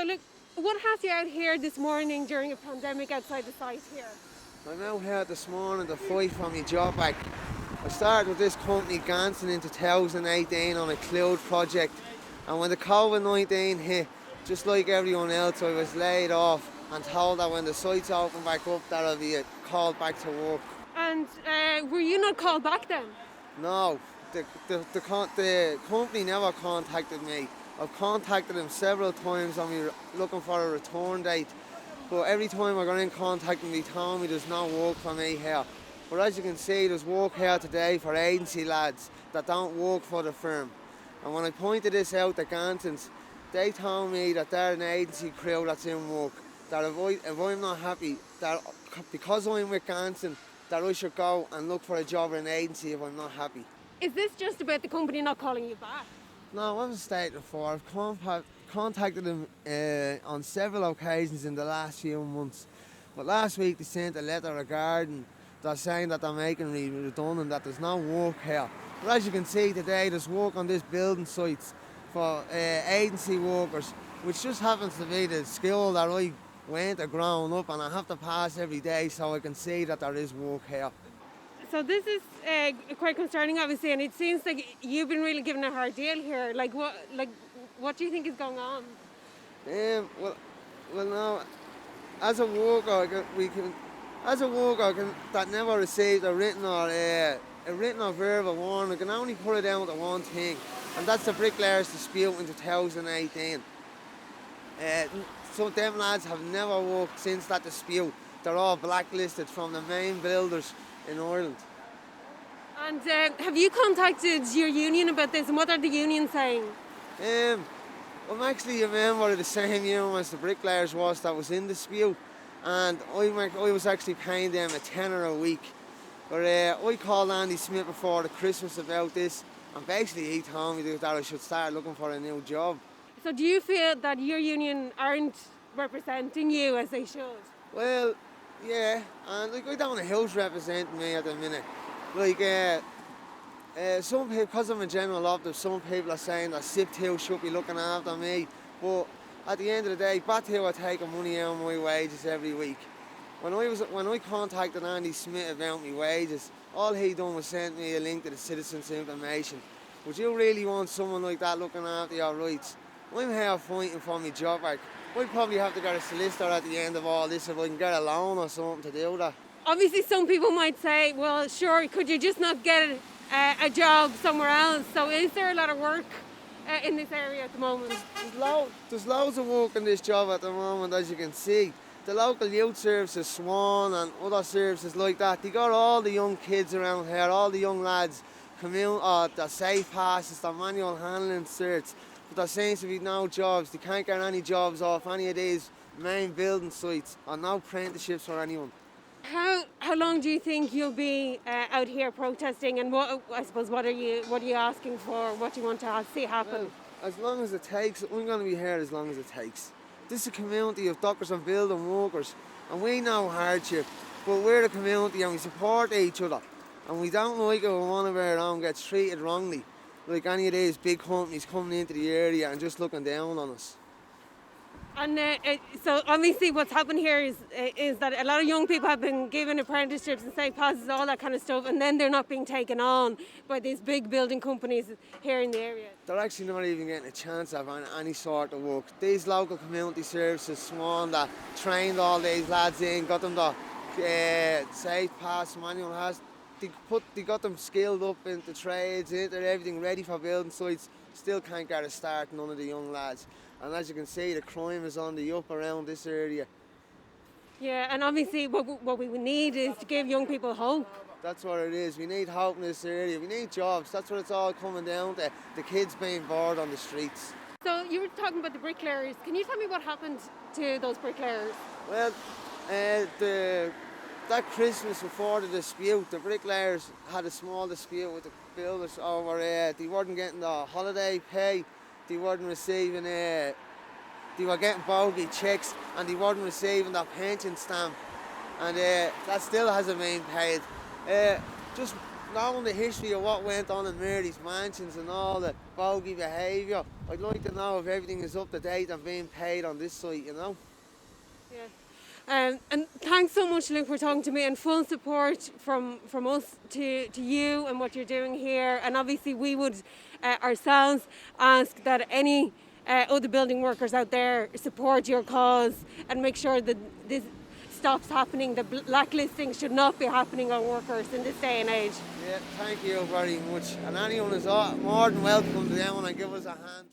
So look, what has you out here this morning during a pandemic outside the site here? I'm out here this morning to fight for my job back. I started with this company Johansson in 2018 on a cloud project, and when the COVID-19 hit, just like everyone else, I was laid off and told that when the site's open back up that I'll be called back to work. And were you not called back then? No, the company never contacted me. I've contacted them several times and we're looking for a return date. But every time I got in contact with me, told me there's no work for me here. But as you can see, there's work here today for agency lads that don't work for the firm. And when I pointed this out to Gantons, they told me that they're an agency crew that's in work. That if I'm not happy, that because I'm with Johansson, that I should go and look for a job in an agency if I'm not happy. Is this just about the company not calling you back? No, I haven't stated before. I've contacted them on several occasions in the last few months. But last week they sent a letter regarding that saying that they're making me redundant, that there's no work here. But as you can see today, there's work on this building sites for agency workers, which just happens to be the school that I went to growing up, and I have to pass every day so I can see that there is work here. So this is quite concerning, obviously, and it seems like you've been really given a hard deal here. What do you think is going on? Well, now, as a worker, that never received a written or verbal warning, I can only put it down to one thing, and that's the bricklayers dispute in 2018. So them lads have never worked since that dispute. They're all blacklisted from the main builders in Ireland. And have you contacted your union about this, and what are the unions saying? I'm actually a member of the same union as the bricklayers was that was in dispute, and I was actually paying them a tenner a week. But I called Andy Smith before the Christmas about this, and basically he told me that I should start looking for a new job. So do you feel that your union aren't representing you as they should? Well, yeah, and I don't know who's representing me at the minute. Some people, because I'm a general operative, some people are saying that SIP2 should be looking after me. But at the end of the day, BAT2 are taking money out of my wages every week. When I contacted Andy Smith about my wages, all he done was send me a link to the citizens' information. Would you really want someone like that looking after your rights? I'm here fighting for my job back. I'd probably have to get a solicitor at the end of all this if I can get a loan or something to do that. Obviously, some people might say, well, sure, could you just not get a job somewhere else? So is there a lot of work in this area at the moment? There's loads of work in this job at the moment, as you can see. The local youth services, Swan and other services like that, they got all the young kids around here, all the young lads come in, their safe passes, their manual handling certs. But there seems to be no jobs. They can't get any jobs off any of these main building sites, or no apprenticeships for anyone. How long do you think you'll be out here protesting, and what are you asking for? What do you want to see happen? Well, as long as it takes, I'm going to be here as long as it takes. This is a community of dockers and building workers, and we know hardship, but we're a community and we support each other. And we don't like it when one of our own gets treated wrongly, like any of these big companies coming into the area and just looking down on us. And so obviously what's happened here is that a lot of young people have been given apprenticeships and safe passes, all that kind of stuff, and then they're not being taken on by these big building companies here in the area. They're actually not even getting a chance of any sort of work. These local community services, Swan, that trained all these lads in, got them the safe pass, manual has. They got them skilled up into trades, into everything ready for building sites. Still can't get a start, none of the young lads. And as you can see, the crime is on the up around this area. Yeah, and obviously what we need is to give young people hope. That's what it is. We need hope in this area. We need jobs. That's what it's all coming down to. The kids being bored on the streets. So you were talking about the bricklayers. Can you tell me what happened to those bricklayers? Well, that Christmas before the dispute, the bricklayers had a small dispute with the builders over they weren't getting the holiday pay, they weren't receiving they were getting bogey checks, and they weren't receiving their pension stamp, and that still hasn't been paid. Just knowing the history of what went on in Mary's mansions and all the bogey behaviour, I'd like to know if everything is up to date and being paid on this site, you know. Yeah. And thanks so much, Luke, for talking to me, and full support from us to you and what you're doing here. And obviously we would ourselves ask that any other building workers out there support your cause and make sure that this stops happening. The blacklisting should not be happening on workers in this day and age. Yeah, thank you very much. And anyone is more than welcome to come down and give us a hand.